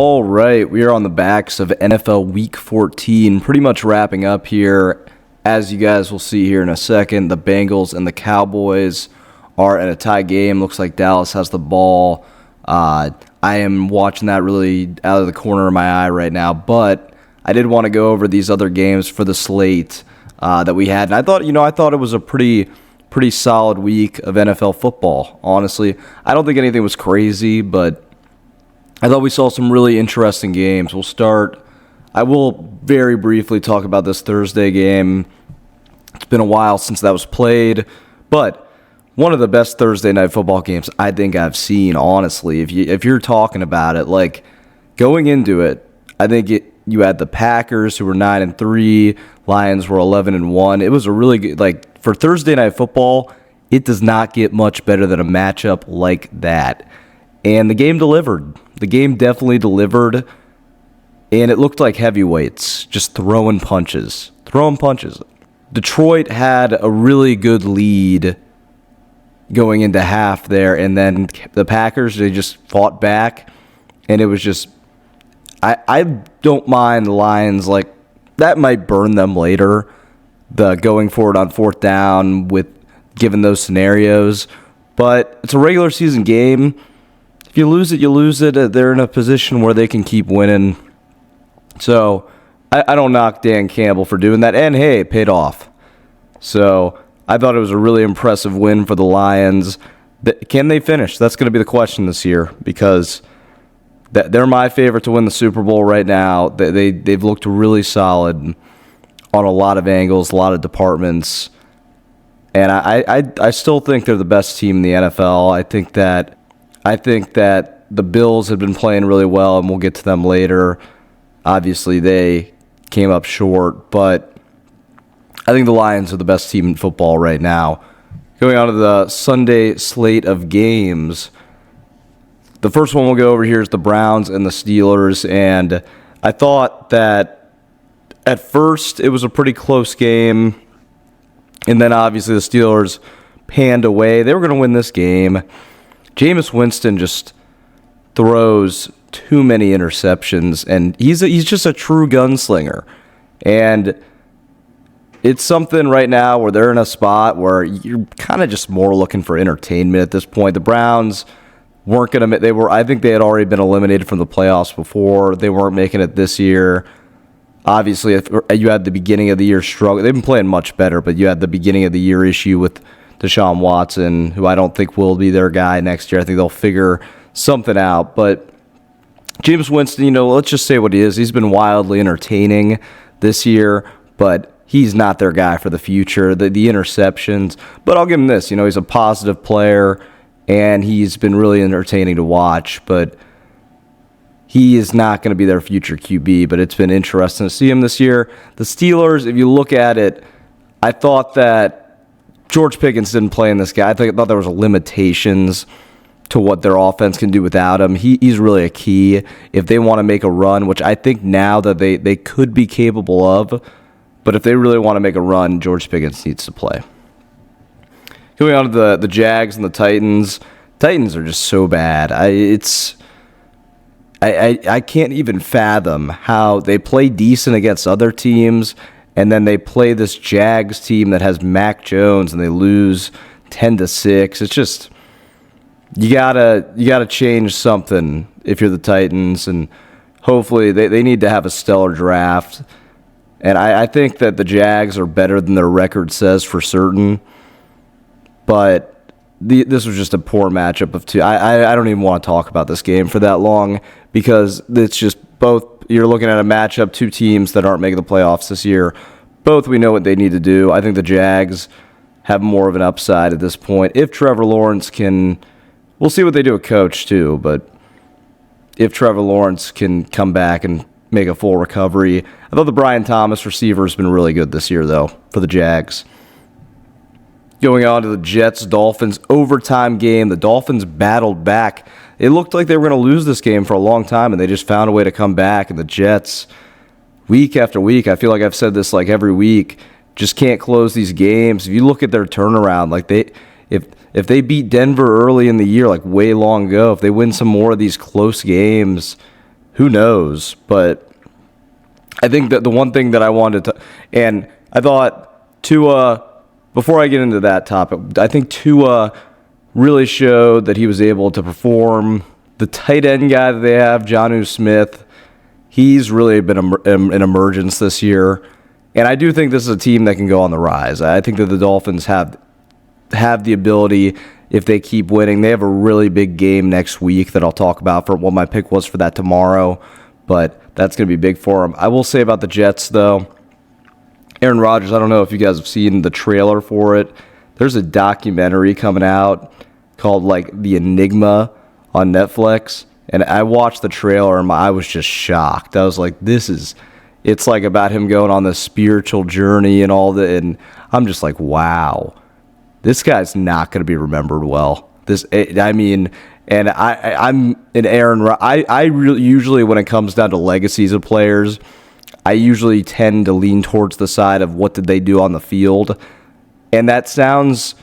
All right, we are on the backs of NFL Week 14, pretty much wrapping up here. As you guys will see here in a second, the Bengals and the Cowboys are at a tie game. Looks like Dallas has the ball. I am watching that really out of the corner of my eye right now, but I did want to go over these other games for the slate that we had. And I thought it was a pretty solid week of NFL football, honestly. I don't think anything was crazy, but I thought we saw some really interesting games. I will very briefly talk about this Thursday game. It's been a while since that was played, but one of the best Thursday night football games I think I've seen, honestly. If you're talking about it, like going into it, I think you had the Packers who were 9-3, Lions were 11-1. It was a really good, for Thursday night football, it does not get much better than a matchup like that. And the game delivered. The game definitely delivered, and it looked like heavyweights, just throwing punches. Detroit had a really good lead going into half there, and then the Packers, they just fought back, and it was just, I don't mind the Lions, that might burn them later, the going forward on fourth down with given those scenarios, but it's a regular season game. If you lose it, you lose it. They're in a position where they can keep winning. So I don't knock Dan Campbell for doing that. And, hey, it paid off. So I thought it was a really impressive win for the Lions. Can they finish? That's going to be the question this year because they're my favorite to win the Super Bowl right now. They've looked really solid on a lot of angles, a lot of departments. And I still think they're the best team in the NFL. I think that the Bills have been playing really well, and we'll get to them later. Obviously, they came up short, but I think the Lions are the best team in football right now. Going on to the Sunday slate of games, the first one we'll go over here is the Browns and the Steelers, and I thought that at first it was a pretty close game, and then obviously the Steelers panned away. They were going to win this game. Jameis Winston just throws too many interceptions, and he's just a true gunslinger. And it's something right now where they're in a spot where you're kind of just more looking for entertainment at this point. The Browns weren't going to. I think they had already been eliminated from the playoffs before. They weren't making it this year. Obviously, if you had the beginning of the year struggle. They've been playing much better, but you had the beginning of the year issue with Deshaun Watson, who I don't think will be their guy next year. I think they'll figure something out. But Jameis Winston, let's just say what he is. He's been wildly entertaining this year, but he's not their guy for the future. The interceptions. But I'll give him this. He's a positive player, and he's been really entertaining to watch. But he is not going to be their future QB, but it's been interesting to see him this year. The Steelers, if you look at it, I thought that George Pickens didn't play in this guy. I thought there was limitations to what their offense can do without him. He's really a key if they want to make a run, which I think now that they could be capable of. But if they really want to make a run, George Pickens needs to play. Going on to the Jags and the Titans. Titans are just so bad. I can't even fathom how they play decent against other teams, and then they play this Jags team that has Mac Jones, and they lose 10-6. It's just you gotta change something if you're the Titans, and hopefully they need to have a stellar draft. And I think that the Jags are better than their record says for certain, but this was just a poor matchup of two. I don't even want to talk about this game for that long because it's just both. You're looking at a matchup, two teams that aren't making the playoffs this year. Both we know what they need to do. I think the Jags have more of an upside at this point. If Trevor Lawrence can, we'll see what they do with coach too, but if Trevor Lawrence can come back and make a full recovery. I thought the Brian Thomas receiver has been really good this year, though, for the Jags. Going on to the Jets-Dolphins overtime game. The Dolphins battled back. It looked like they were going to lose this game for a long time, and they just found a way to come back. And the Jets, week after week, I feel like I've said this every week, just can't close these games. If you look at their turnaround, if they beat Denver early in the year, way long ago, if they win some more of these close games, who knows? But I think that the one thing that I wanted to, and I thought Tua, before I get into that topic, I think Tua really showed that he was able to perform. The tight end guy that they have, Jonnu Smith, he's really been an emergence this year. And I do think this is a team that can go on the rise. I think that the Dolphins have the ability, if they keep winning. They have a really big game next week that I'll talk about for what my pick was for that tomorrow. But that's going to be big for them. I will say about the Jets, though, Aaron Rodgers, I don't know if you guys have seen the trailer for it. There's a documentary coming out called, like, The Enigma on Netflix. And I watched the trailer and I was just shocked. I was like, it's like about him going on this spiritual journey and all that. And I'm just like, wow, this guy's not going to be remembered well. I'm an Aaron. I really usually, when it comes down to legacies of players, I usually tend to lean towards the side of what did they do on the field. And that sounds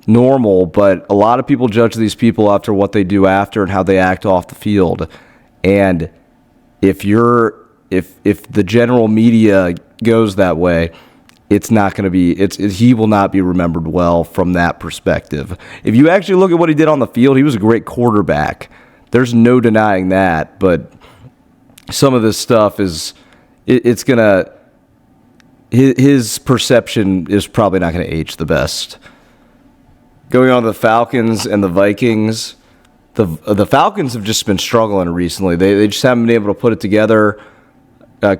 normal, but a lot of people judge these people after what they do after and how they act off the field. And if the general media goes that way, it's not going to be. He will not be remembered well from that perspective. If you actually look at what he did on the field, he was a great quarterback. There's no denying that. But some of this stuff it's gonna. His perception is probably not going to age the best. Going on to the Falcons and the Vikings, the Falcons have just been struggling recently. They just haven't been able to put it together.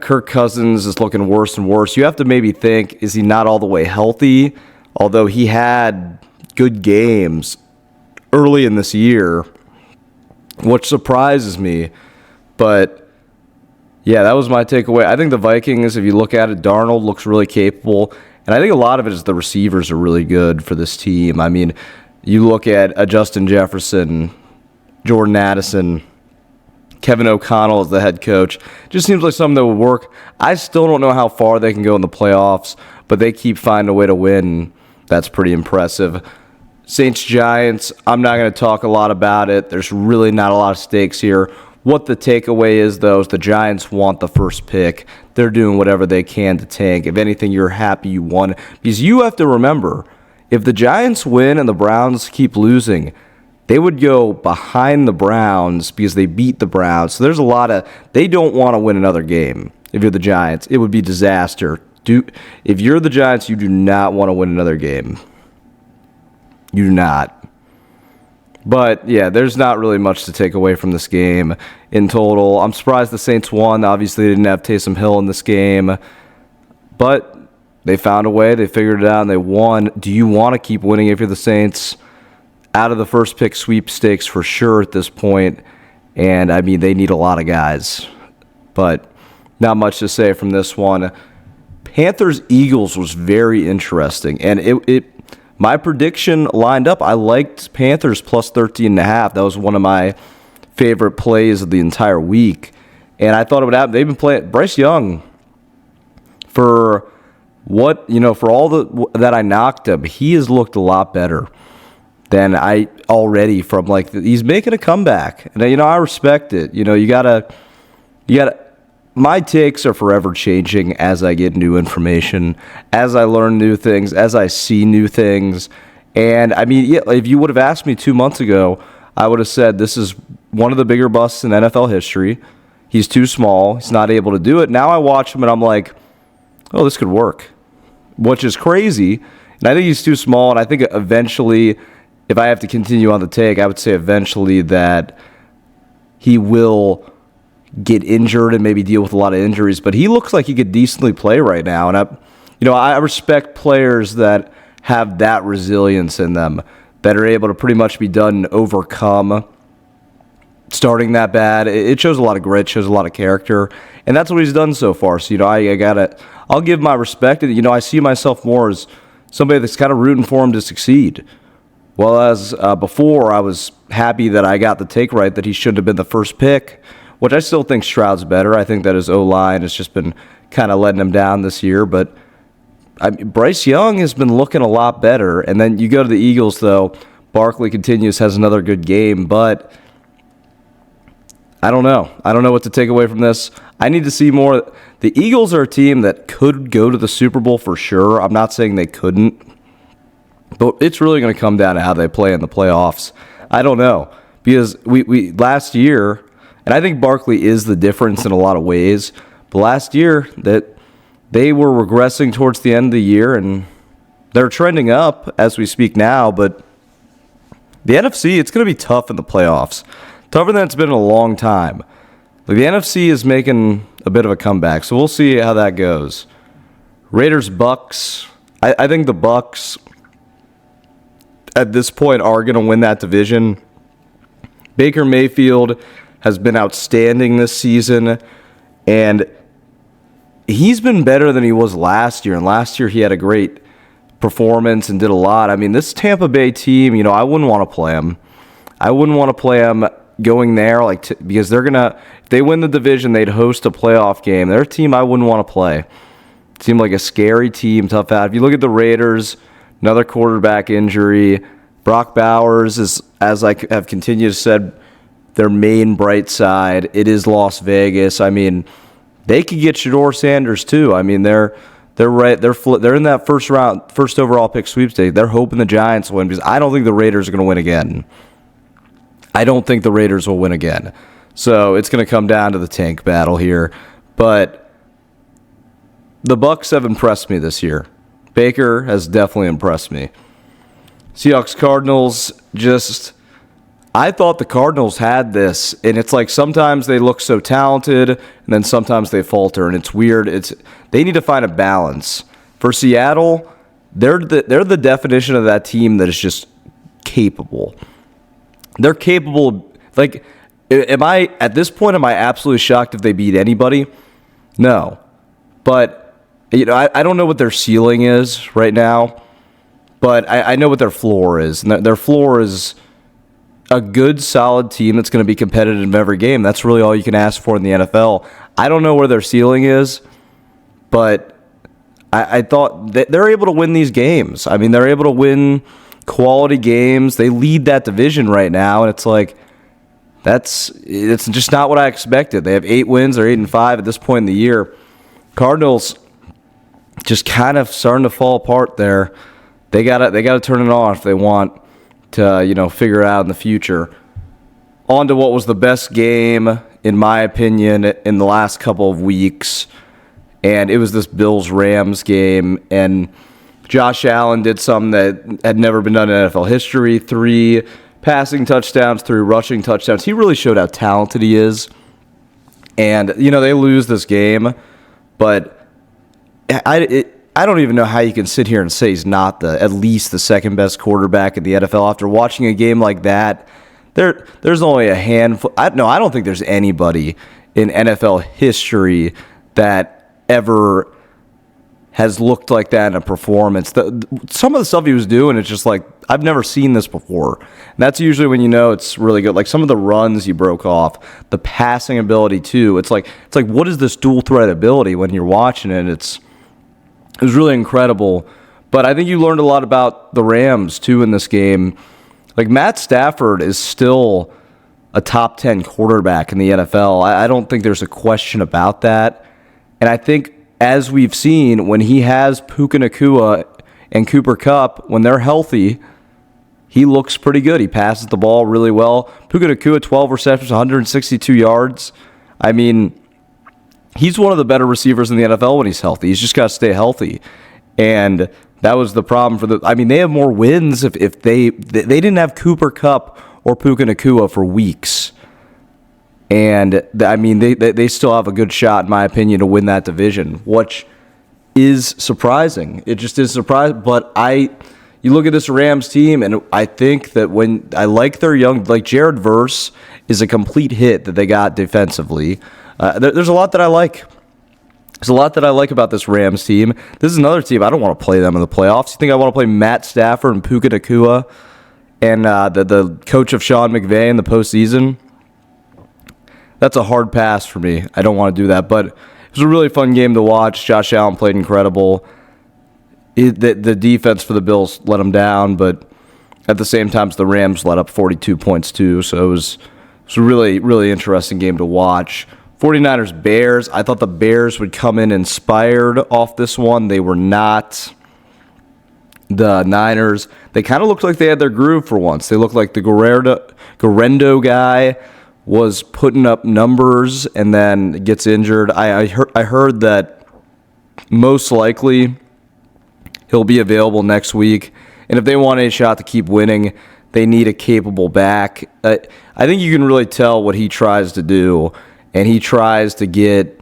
Kirk Cousins is looking worse and worse. You have to maybe think, is he not all the way healthy? Although he had good games early in this year, which surprises me. But, yeah, that was my takeaway. I think the Vikings, if you look at it, Darnold looks really capable. And I think a lot of it is the receivers are really good for this team. I mean, you look at Justin Jefferson, Jordan Addison, Kevin O'Connell as the head coach. Just seems like something that would work. I still don't know how far they can go in the playoffs, but they keep finding a way to win. That's pretty impressive. Saints-Giants, I'm not going to talk a lot about it. There's really not a lot of stakes here. What the takeaway is, though, is the Giants want the first pick. They're doing whatever they can to tank. If anything, you're happy you won. Because you have to remember, if the Giants win and the Browns keep losing, they would go behind the Browns because they beat the Browns. So there's a lot of, they don't want to win another game. If you're the Giants, it would be disaster. If you're the Giants, you do not want to win another game. You do not. But, yeah, there's not really much to take away from this game in total. I'm surprised the Saints won. Obviously, they didn't have Taysom Hill in this game. But they found a way. They figured it out, and they won. Do you want to keep winning if you're the Saints? Out of the first pick sweepstakes for sure at this point. And, I mean, they need a lot of guys. But not much to say from this one. Panthers-Eagles was very interesting. And my prediction lined up. I liked Panthers plus 13.5. That was one of my favorite plays of the entire week. And I thought it would happen. They've been playing Bryce Young for for all that I knocked him. He has looked a lot better than I already from he's making a comeback. And I respect it. You gotta my takes are forever changing as I get new information, as I learn new things, as I see new things. And, I mean, yeah, if you would have asked me 2 months ago, I would have said this is one of the bigger busts in NFL history. He's too small. He's not able to do it. Now I watch him, and I'm like, oh, this could work, which is crazy. And I think he's too small, and I think eventually, if I have to continue on the take, I would say eventually that he will get injured and maybe deal with a lot of injuries, but he looks like he could decently play right now. And I respect players that have that resilience in them, that are able to pretty much be done and overcome starting that bad. It shows a lot of grit, shows a lot of character, and that's what he's done so far. So I'll give my respect. And I see myself more as somebody that's kind of rooting for him to succeed. Well, as before, I was happy that I got the take right that he shouldn't have been the first pick, which I still think Stroud's better. I think that his O-line has just been kind of letting him down this year. But Bryce Young has been looking a lot better. And then you go to the Eagles, though. Barkley has another good game. But, I don't know. I don't know what to take away from this. I need to see more. The Eagles are a team that could go to the Super Bowl for sure. I'm not saying they couldn't. But it's really going to come down to how they play in the playoffs. I don't know. Because we last year, and I think Barkley is the difference in a lot of ways, but last year that they were regressing towards the end of the year, and they're trending up as we speak now, but the NFC, it's going to be tough in the playoffs. Tougher than it's been in a long time. Like, the NFC is making a bit of a comeback, so we'll see how that goes. Raiders, Bucs. I think the Bucs at this point are going to win that division. Baker Mayfield has been outstanding this season, and he's been better than he was last year. And last year he had a great performance and did a lot. I mean, this Tampa Bay team, I wouldn't want to play them. I wouldn't want to play them going there, because they're gonna. If they win the division, they'd host a playoff game. They're a team I wouldn't want to play. Seemed like a scary team, tough out. If you look at the Raiders, another quarterback injury. Brock Bowers is, as I have continued to said, their main bright side. It is Las Vegas. I mean, they could get Shedeur Sanders too. I mean, they're right. They're in that first overall pick sweepstakes. They're hoping the Giants win, because I don't think the Raiders are going to win again. I don't think the Raiders will win again. So it's going to come down to the tank battle here. But the Bucs have impressed me this year. Baker has definitely impressed me. Seahawks, Cardinals, I thought the Cardinals had this, and it's like sometimes they look so talented, and then sometimes they falter, and it's weird. They need to find a balance. For Seattle, they're the definition of that team that is just capable. They're capable. Like, at this point, am I absolutely shocked if they beat anybody? No. But, I don't know what their ceiling is right now. But I know what their floor is. And their floor is a good, solid team that's going to be competitive in every game. That's really all you can ask for in the NFL. I don't know where their ceiling is, but I thought that they're able to win these games. I mean, they're able to win quality games. They lead that division right now, and it's like it's just not what I expected. They have 8 wins. They're 8-5 at this point in the year. Cardinals just kind of starting to fall apart there. They gotta turn it on if they want to, figure it out in the future. On to what was the best game, in my opinion, in the last couple of weeks, and it was this Bills-Rams game. And Josh Allen did something that had never been done in NFL history: 3 passing touchdowns, 3 rushing touchdowns. He really showed how talented he is. And they lose this game, but I don't even know how you can sit here and say he's not at least the second best quarterback in the NFL after watching a game like that. There's only a handful. I don't think there's anybody in NFL history that ever has looked like that in a performance. Some of the stuff he was doing, it's just like, I've never seen this before. And that's usually when it's really good. Like some of the runs he broke off, the passing ability too. It's like what is this dual threat ability when you're watching it? It was really incredible. But I think you learned a lot about the Rams, too, in this game. Like, Matt Stafford is still a top 10 quarterback in the NFL. I don't think there's a question about that. And I think, as we've seen, when he has Puka Nacua and Cooper Kupp, when they're healthy, he looks pretty good. He passes the ball really well. Puka Nacua, 12 receptions, 162 yards. I mean, he's one of the better receivers in the NFL when he's healthy. He's just got to stay healthy. And that was the problem they have more wins if they didn't have Cooper Kupp or Puka Nacua for weeks. And, they still have a good shot, in my opinion, to win that division, which is surprising. It just is surprising. But you look at this Rams team, and I think that when I like their young, like Jared Verse is a complete hit that they got defensively. There's a lot that I like. There's a lot that I like about this Rams team. This is another team, I don't want to play them in the playoffs. You think I want to play Matt Stafford and Puka Nacua and the coach of Sean McVay in the postseason? That's a hard pass for me. I don't want to do that. But it was a really fun game to watch. Josh Allen played incredible. The defense for the Bills let them down, but at the same time, the Rams let up 42 points too. So it was It's a really, really interesting game to watch. 49ers Bears. I thought the Bears would come in inspired off this one. They were not. The Niners, they kind of looked like they had their groove for once. They looked like the Guerrero guy was putting up numbers and then gets injured. I heard that most likely he'll be available next week. And if they want a shot to keep winning, they need a capable back. I think you can really tell what he tries to do, and he tries to get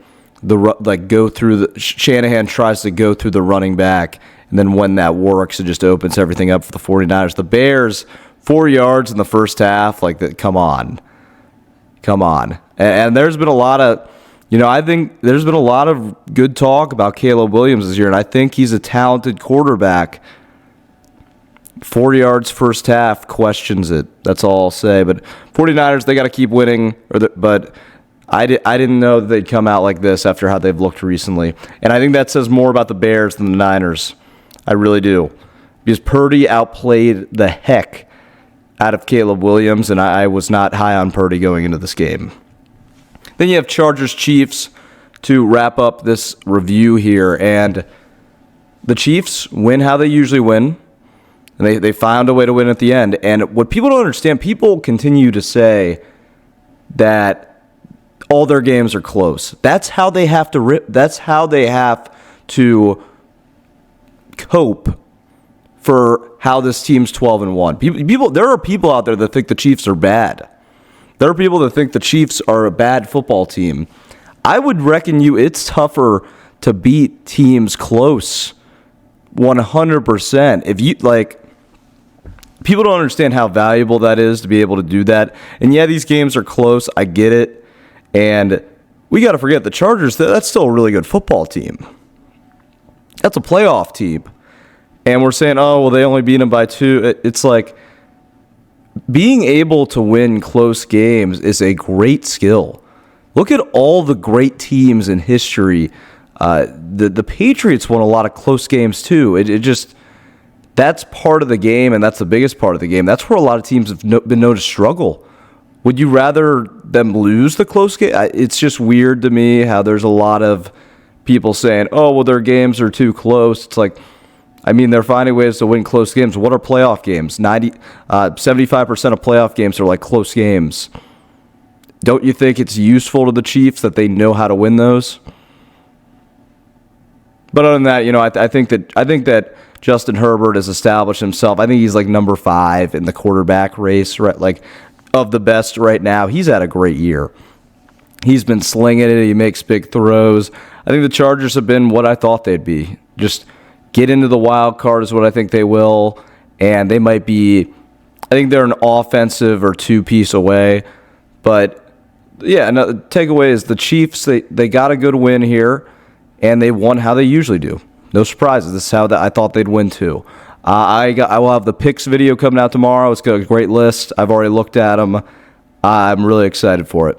Shanahan tries to go through the running back. And then when that works, it just opens everything up for the 49ers. The Bears, 4 yards in the first half. Come on. And there's been a lot of, I think there's been a lot of good talk about Caleb Williams this year, and I think he's a talented quarterback. 4 yards first half, questions it. That's all I'll say. But 49ers, they got to keep winning. But I didn't know that they'd come out like this after how they've looked recently. And I think that says more about the Bears than the Niners. I really do. Because Purdy outplayed the heck out of Caleb Williams, and I was not high on Purdy going into this game. Then you have Chargers-Chiefs to wrap up this review here. And the Chiefs win how they usually win. And they found a way to win at the end. And what people don't understand, people continue to say that all their games are close. That's how they have to cope for how this team's 12-1. There are people out there that think the Chiefs are bad. There are people that think the Chiefs are a bad football team. I would reckon it's tougher to beat teams close 100%. If you people don't understand how valuable that is to be able to do that. And yeah, these games are close. I get it. And we got to forget the Chargers, that's still a really good football team. That's a playoff team. And we're saying, oh, well, they only beat them by 2. It's like being able to win close games is a great skill. Look at all the great teams in history. The Patriots won a lot of close games too. That's part of the game, and that's the biggest part of the game. That's where a lot of teams have been known to struggle. Would you rather them lose the close game? It's just weird to me how there's a lot of people saying, oh, well, their games are too close. It's like, they're finding ways to win close games. What are playoff games? 75% of playoff games are like close games. Don't you think it's useful to the Chiefs that they know how to win those? But other than that, I think that Justin Herbert has established himself. I think he's like number 5 in the quarterback race, right? Like of the best right now. He's had a great year. He's been slinging it. He makes big throws. I think the Chargers have been what I thought they'd be. Just get into the wild card is what I think they will. And they might be, I think they're an offensive or 2-piece away. But yeah, the takeaway is the Chiefs, they got a good win here. And they won how they usually do. No surprises. This is how I thought they'd win too. I will have the picks video coming out tomorrow. It's got a great list. I've already looked at them. I'm really excited for it.